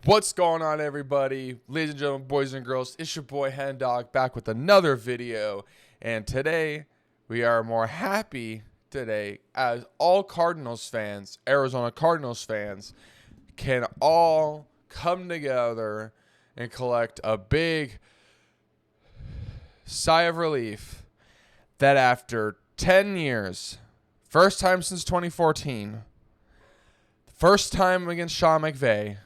What's going on, everybody? Ladies and gentlemen, boys and girls, it's your boy Hen Dog back with another video. And today, we are more happy today as all Cardinals fans, Arizona Cardinals fans, can all come together and collect a big sigh of relief that after 10 years, first time since 2014, first time against Sean McVay,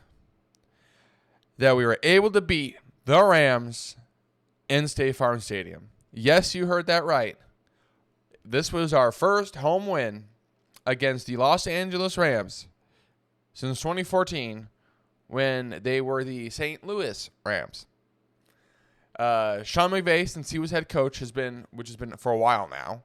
that we were able to beat the Rams in State Farm Stadium. Yes, you heard that right. This was our first home win against the Los Angeles Rams since 2014 when they were the St. Louis Rams. Sean McVay, since he was head coach, which has been for a while now,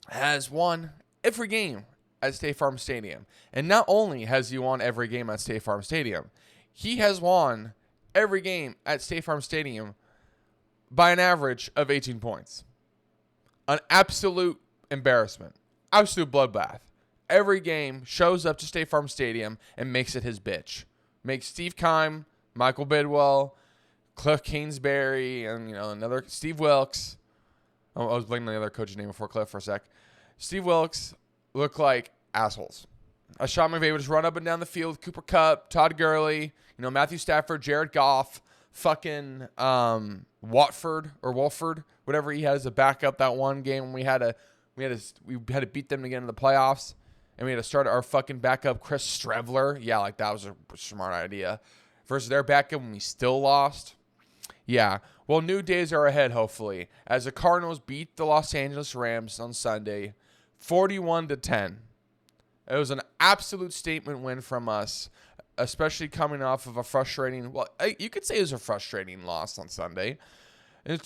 has won every game at State Farm Stadium. And not only has he won every game at State Farm Stadium, he has won every game at State Farm Stadium by an average of 18 points. An absolute embarrassment. Absolute bloodbath. Every game shows up to State Farm Stadium and makes it his bitch. Makes Steve Keim, Michael Bidwell, Kliff Kingsbury, and another Steve Wilks. I was blaming the other coach's name before Kliff for a sec. Steve Wilks look like assholes. Sean McVay would just run up and down the field. Cooper Kupp, Todd Gurley, Matthew Stafford, Jared Goff, fucking Watford or Wolford, whatever he had as a backup that one game when we had to beat them to get into the playoffs, and we had to start our fucking backup Chris Streveler. Yeah, like that was a smart idea. Versus their backup when we still lost. Yeah. Well, new days are ahead, hopefully, as the Cardinals beat the Los Angeles Rams on Sunday, 41-10. It was an absolute statement win from us, especially coming off of a frustrating, you could say it was a frustrating loss on Sunday,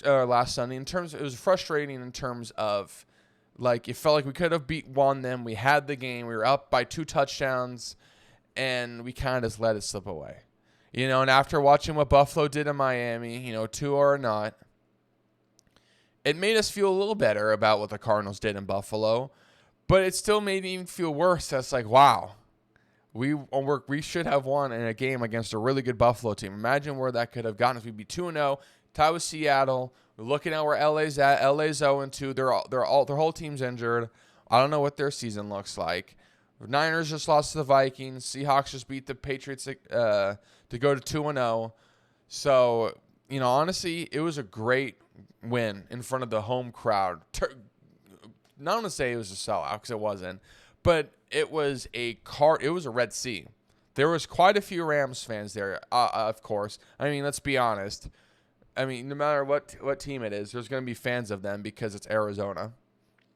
last Sunday. It was frustrating in terms of, it felt like we could have won them. We had the game. We were up by 2 touchdowns, and we kind of just let it slip away. And after watching what Buffalo did in Miami, Tua or not, it made us feel a little better about what the Cardinals did in Buffalo. But it still made me even feel worse. That's like, wow, we should have won in a game against a really good Buffalo team. Imagine where that could have gotten us. We'd be 2-0, tied with Seattle. We're looking at where LA's at. LA's 0-2. Their whole team's injured. I don't know what their season looks like. Niners just lost to the Vikings. Seahawks just beat the Patriots to go to 2-0. So, honestly, it was a great win in front of the home crowd. Not going to say it was a sellout because it wasn't, but it was a Red Sea. There was quite a few Rams fans there, of course. I mean, let's be honest. I mean, no matter what team it is, there's going to be fans of them because it's Arizona.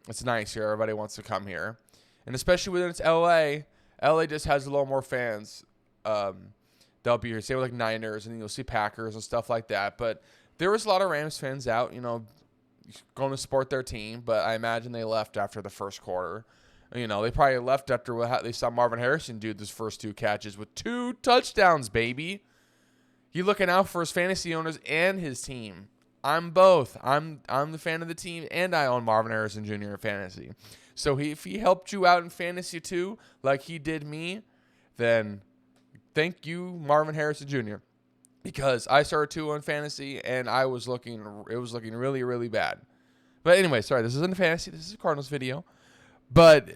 It's nice here. Everybody wants to come here. And especially when it's L.A., L.A. just has a little more fans. They'll be here. Same with Niners, and you'll see Packers and stuff like that. But there was a lot of Rams fans out, going to support their team, but I imagine they left after the first quarter. They probably left after they saw Marvin Harrison do his first 2 catches with 2 touchdowns, baby. He looking out for his fantasy owners and his team. I'm both. I'm the fan of the team, and I own Marvin Harrison Jr. in fantasy. So if he helped you out in fantasy too, like he did me, then thank you, Marvin Harrison Jr., because I started 2 on fantasy, and it was looking really, really bad. But anyway, sorry, this isn't a fantasy. This is a Cardinals video. But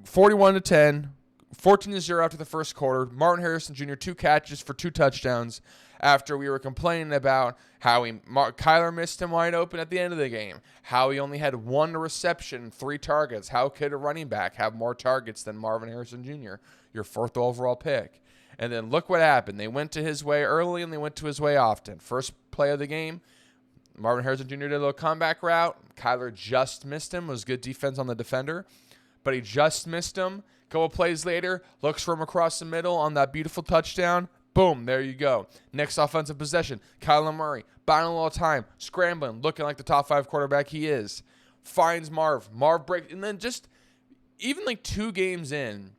41-10, 14-0 after the first quarter. Marvin Harrison Jr., 2 catches for 2 touchdowns after we were complaining about how Kyler missed him wide open at the end of the game, how he only had 1 reception, 3 targets. How could a running back have more targets than Marvin Harrison Jr., your 4th overall pick? And then look what happened. They went to his way early, and they went to his way often. First play of the game, Marvin Harrison Jr. did a little comeback route. Kyler just missed him. It was good defense on the defender, but he just missed him. A couple plays later, looks for him across the middle on that beautiful touchdown. Boom, there you go. Next offensive possession, Kyler Murray, buying a little time, scrambling, looking like the top 5 quarterback he is. Finds Marv. Marv breaks, and then just even 2 games in,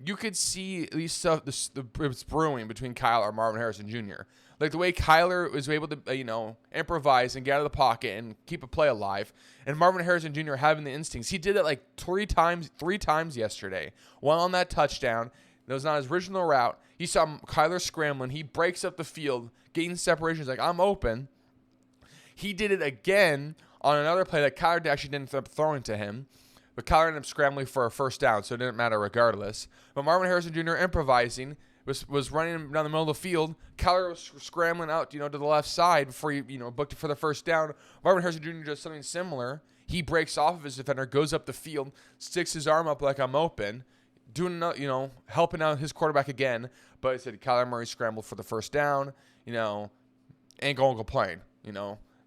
you could see at least it's brewing between Kyler and Marvin Harrison Jr. Like the way Kyler was able to, improvise and get out of the pocket and keep a play alive, and Marvin Harrison Jr. having the instincts. He did it 3 times yesterday. One on that touchdown, That was not his original route. He saw Kyler scrambling. He breaks up the field, gains separation. He's like, I'm open. He did it again on another play that Kyler actually didn't end up throwing to him. But Kyler ended up scrambling for a first down, so it didn't matter regardless. But Marvin Harrison Jr. improvising, was running down the middle of the field. Kyler was scrambling out, to the left side before he, booked it for the first down. Marvin Harrison Jr. does something similar. He breaks off of his defender, goes up the field, sticks his arm up like I'm open, helping out his quarterback again. But I said Kyler Murray scrambled for the first down, ain't going to complain,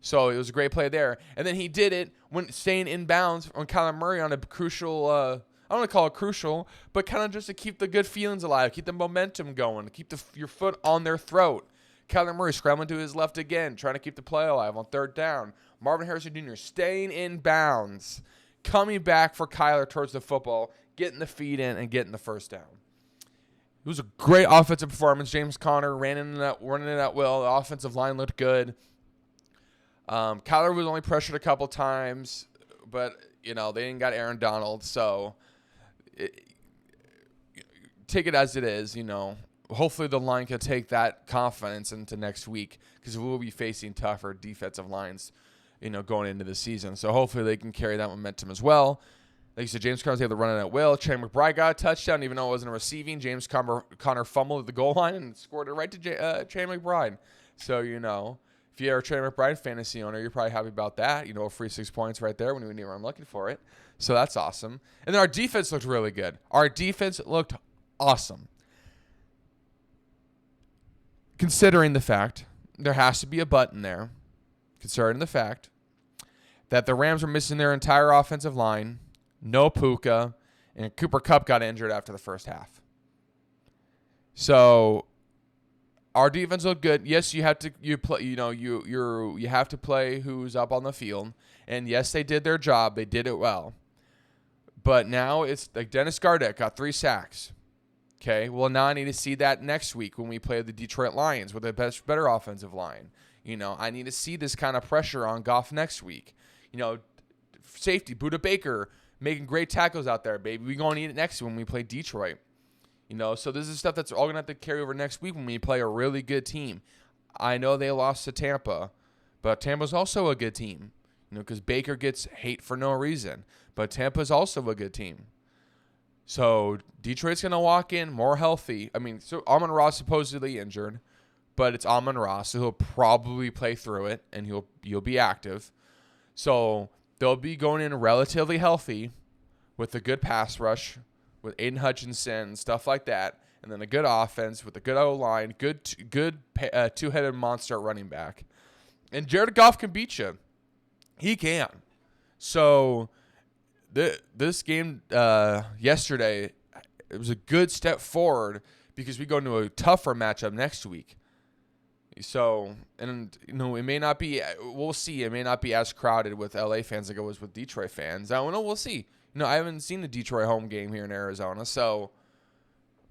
So it was a great play there. And then he did it when staying in bounds on Kyler Murray on a crucial, I don't want to call it crucial, but kind of just to keep the good feelings alive, keep the momentum going, keep your foot on their throat. Kyler Murray scrambling to his left again, trying to keep the play alive on third down. Marvin Harrison Jr. staying in bounds, coming back for Kyler towards the football, getting the feed in, and getting the first down. It was a great offensive performance. James Conner running it out well. The offensive line looked good. Kyler was only pressured a couple times, but, they didn't got Aaron Donald, so take it as it is, Hopefully the line can take that confidence into next week because we'll be facing tougher defensive lines, going into the season. So hopefully they can carry that momentum as well. Like you said, James Conner was able to run it at will. Trey McBride got a touchdown, even though it wasn't a receiving. James Conner fumbled at the goal line and scored it right to Trey McBride. So, if you're a Trey McBride fantasy owner, you're probably happy about that. A free 6 points right there when you knew I'm looking for it. So that's awesome. And then our defense looked really good. Our defense looked awesome. Considering the fact, there has to be a but in there, considering the fact that the Rams are missing their entire offensive line, no Puka, and Cooper Kupp got injured after the first half. So our defense looked good. Yes, you have to you have to play who's up on the field, and yes, they did their job. They did it well. But now it's like Dennis Gardeck got 3 sacks. Okay, well, now I need to see that next week when we play the Detroit Lions with a better offensive line. I need to see this kind of pressure on Goff next week. Safety, Budda Baker, making great tackles out there, baby. We're going to need it next when we play Detroit. So this is stuff that's all going to have to carry over next week when we play a really good team. I know they lost to Tampa, but Tampa's also a good team. Because Baker gets hate for no reason. But Tampa's also a good team. So Detroit's going to walk in more healthy. So Amon-Ra supposedly injured, but it's Amon-Ra, so he'll probably play through it, and he'll be active. So they'll be going in relatively healthy with a good pass rush, with Aiden Hutchinson, stuff like that, and then a good offense with a good O-line, good two-headed monster running back. And Jared Goff can beat you. He can. So this game yesterday, it was a good step forward because we go into a tougher matchup next week. So, and it may not be, we'll see. It may not be as crowded with LA fans like it was with Detroit fans. I don't know. We'll see. I haven't seen the Detroit home game here in Arizona. So,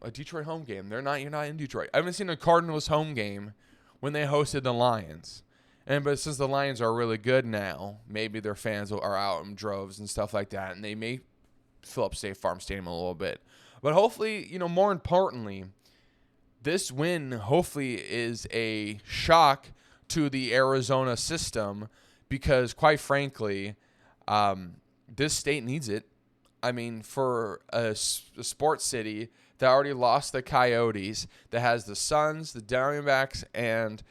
a Detroit home game. You're not in Detroit. I haven't seen a Cardinals home game when they hosted the Lions. But since the Lions are really good now, maybe their fans are out in droves and stuff like that, and they may fill up State Farm Stadium a little bit. But hopefully, more importantly, this win hopefully is a shock to the Arizona system because, quite frankly, this state needs it. For a sports city that already lost the Coyotes, that has the Suns, the Diamondbacks, and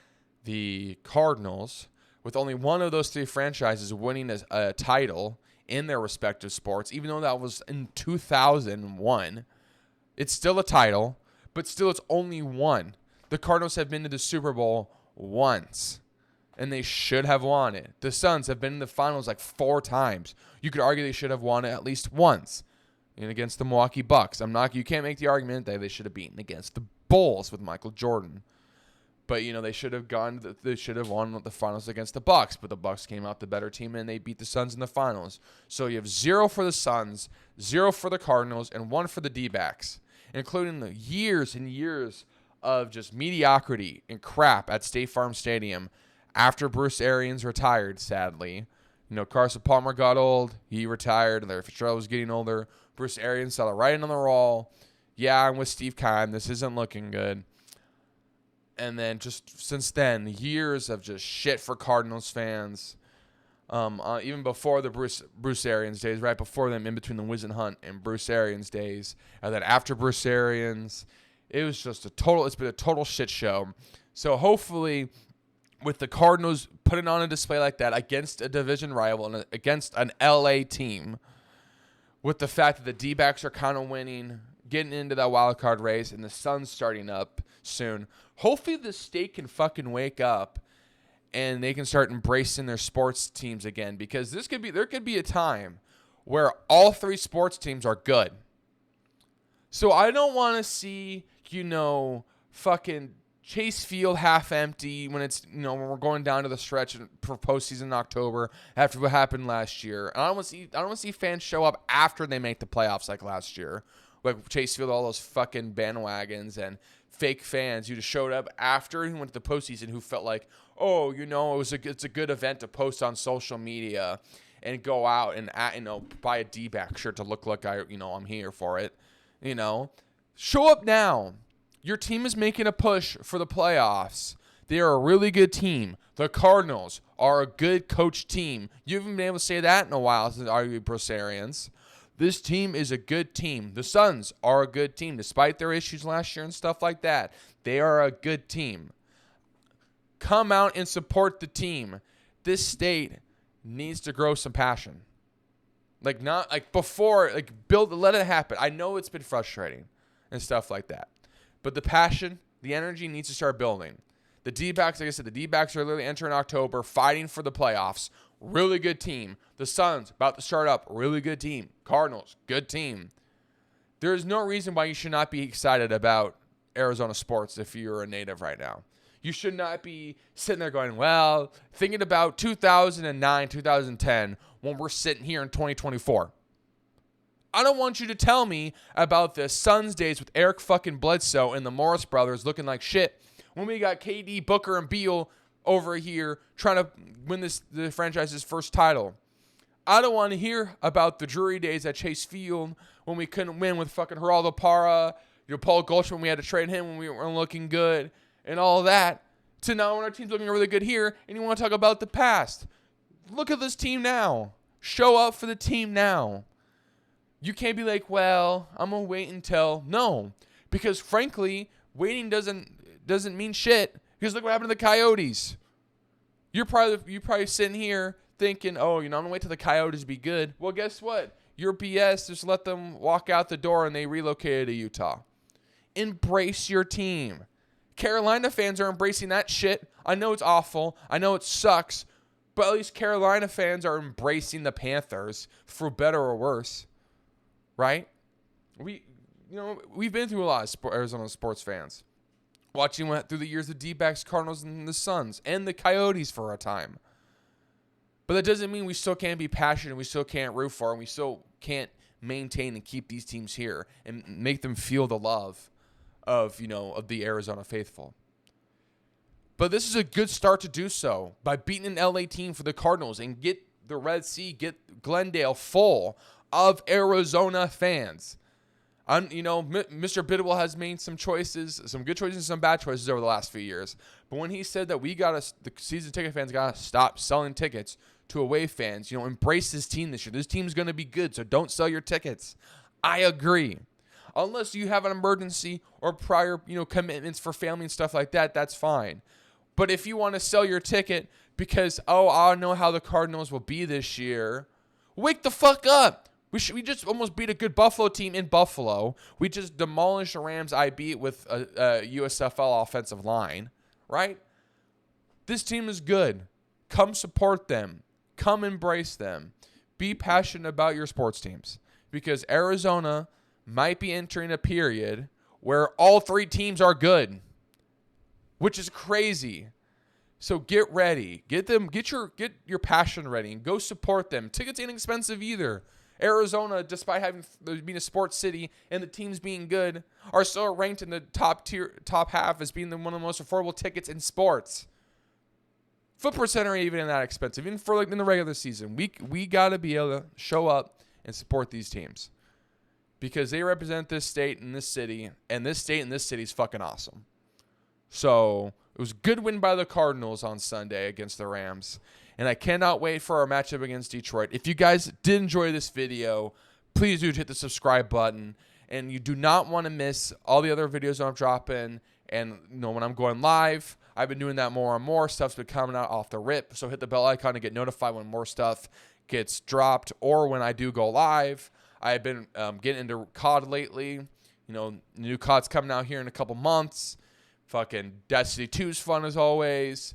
the Cardinals, with only one of those 3 franchises winning a title in their respective sports, even though that was in 2001. It's still a title, but still it's only one. The Cardinals have been to the Super Bowl once, and they should have won it. The Suns have been in the finals like 4 times. You could argue they should have won it at least once, against the Milwaukee Bucks. You can't make the argument that they should have beaten against the Bulls with Michael Jordan. But, they should have won the finals against the Bucks. But the Bucks came out the better team, and they beat the Suns in the finals. So you have 0 for the Suns, 0 for the Cardinals, and 1 for the D-backs, including the years and years of just mediocrity and crap at State Farm Stadium after Bruce Arians retired, sadly. Carson Palmer got old. He retired. Larry Fitzgerald was getting older. Bruce Arians saw the writing on the wall. Yeah, I'm with Steve Keim. This isn't looking good. And then just since then, years of just shit for Cardinals fans. Even before the Bruce Arians days, right before them, in between the Wiz and Hunt and Bruce Arians days, and then after Bruce Arians, it's been a total shit show. So hopefully, with the Cardinals putting on a display like that against a division rival and against an LA team, with the fact that the D-backs are kind of winning, getting into that wild card race, and the sun's starting up soon, hopefully the state can fucking wake up and they can start embracing their sports teams again, because there could be a time where all three sports teams are good. So I don't want to see, fucking Chase Field half empty when it's, when we're going down to the stretch for postseason in October after what happened last year. And I don't want to see fans show up after they make the playoffs like last year, like Chase Field, all those fucking bandwagons and fake fans who just showed up after he went to the postseason who felt like, it's a good event to post on social media and go out and buy a D-back shirt to look like I'm here for it. Show up now. Your team is making a push for the playoffs. They are a really good team. The Cardinals are a good coach team. You haven't been able to say that in a while since arguably Bruce Arians. This team is a good team. The Suns are a good team. Despite their issues last year and stuff like that, they are a good team. Come out and support the team. This state needs to grow some passion. Let it happen. I know it's been frustrating and stuff like that. But the passion, the energy needs to start building. The D-backs, like I said, are literally entering October, fighting for the playoffs. Really good team. The Suns, about to start up. Really good team. Cardinals, good team. There is no reason why you should not be excited about Arizona sports if you're a native right now. You should not be sitting there going, thinking about 2009, 2010 when we're sitting here in 2024. I don't want you to tell me about the Suns days with Eric fucking Bledsoe and the Morris brothers looking like shit when we got KD, Booker, and Beal over here trying to win the franchise's first title. I don't want to hear about the Drury days at Chase Field when we couldn't win with fucking Geraldo Parra, Paul Goldschmidt, we had to trade him when we weren't looking good, and all that, to now when our team's looking really good here, and you want to talk about the past. Look at this team now. Show up for the team now. You can't be like, I'm going to wait until. No, because frankly, waiting doesn't mean shit. Because look what happened to the Coyotes. You're probably sitting here thinking, I'm going to wait till the Coyotes be good. Well, guess what? Your BS, just let them walk out the door and they relocated to Utah. Embrace your team. Carolina fans are embracing that shit. I know it's awful. I know it sucks. But at least Carolina fans are embracing the Panthers, for better or worse. Right? We've been through a lot of Arizona sports fans. Watching through the years the D-backs, Cardinals, and the Suns, and the Coyotes for a time. But that doesn't mean we still can't be passionate, we still can't root for, and we still can't maintain and keep these teams here and make them feel the love of the Arizona faithful. But this is a good start to do so by beating an LA team for the Cardinals and get the Red Sea, get Glendale full of Arizona fans. Mr. Bidwell has made some choices, some good choices and some bad choices over the last few years. But when he said that the season ticket fans got to stop selling tickets to away fans, embrace this team this year. This team's going to be good, so don't sell your tickets. I agree. Unless you have an emergency or prior, commitments for family and stuff like that, that's fine. But if you want to sell your ticket because, I know how the Cardinals will be this year, wake the fuck up. We just almost beat a good Buffalo team in Buffalo. We just demolished the Rams, albeit with a USFL offensive line, right? This team is good. Come support them. Come embrace them. Be passionate about your sports teams, because Arizona might be entering a period where all three teams are good, which is crazy. So get ready. Get your passion ready and go support them. Tickets ain't expensive either. Arizona, despite being a sports city and the teams being good, are still ranked in the top half as being one of the most affordable tickets in sports. Foot% ain't even that expensive, even for in the regular season. We gotta be able to show up and support these teams, because they represent this state and this city, and this state and this city is fucking awesome. So it was a good win by the Cardinals on Sunday against the Rams, and I cannot wait for our matchup against Detroit. If you guys did enjoy this video, please do hit the subscribe button, and you do not want to miss all the other videos I'm dropping. And when I'm going live, I've been doing that more and more. Stuff's been coming out off the rip, so hit the bell icon to get notified when more stuff gets dropped or when I do go live. I've been getting into COD lately. New COD's coming out here in a couple months. Fucking Destiny 2's fun as always.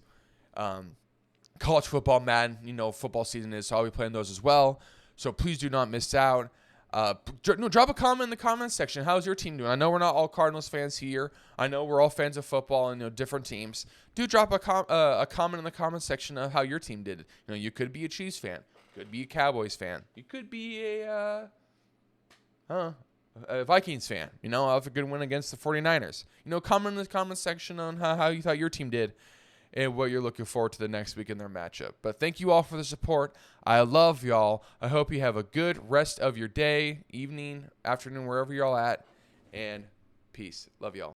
College football, Madden, football season is, so I'll be playing those as well. So please do not miss out. Drop a comment in the comments section. How's your team doing? I know we're not all Cardinals fans here. I know we're all fans of football and different teams. Do drop a comment in the comment section of how your team did. You could be a Chiefs fan, could be a Cowboys fan, you could be a Vikings fan. Have a good win against the 49ers. Comment in the comment section on how you thought your team did and what you're looking forward to the next week in their matchup. But thank you all for the support. I love y'all. I hope you have a good rest of your day, evening, afternoon, wherever y'all at. And peace. Love y'all.